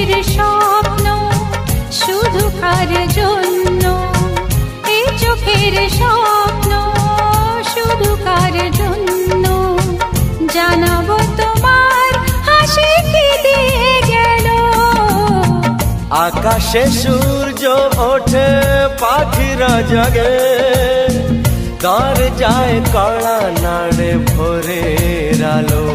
চোখের স্বপ্ন শুধু কার জন্য, এই চোখের স্বপ্ন শুধু কার জন্য, জানাবো তোমার হাসি কি দিয়ে গেল। আকাশে সূর্য ওঠে পাখিরা জাগে, দরজায় কড়া নাড়ে ভোরের আলো।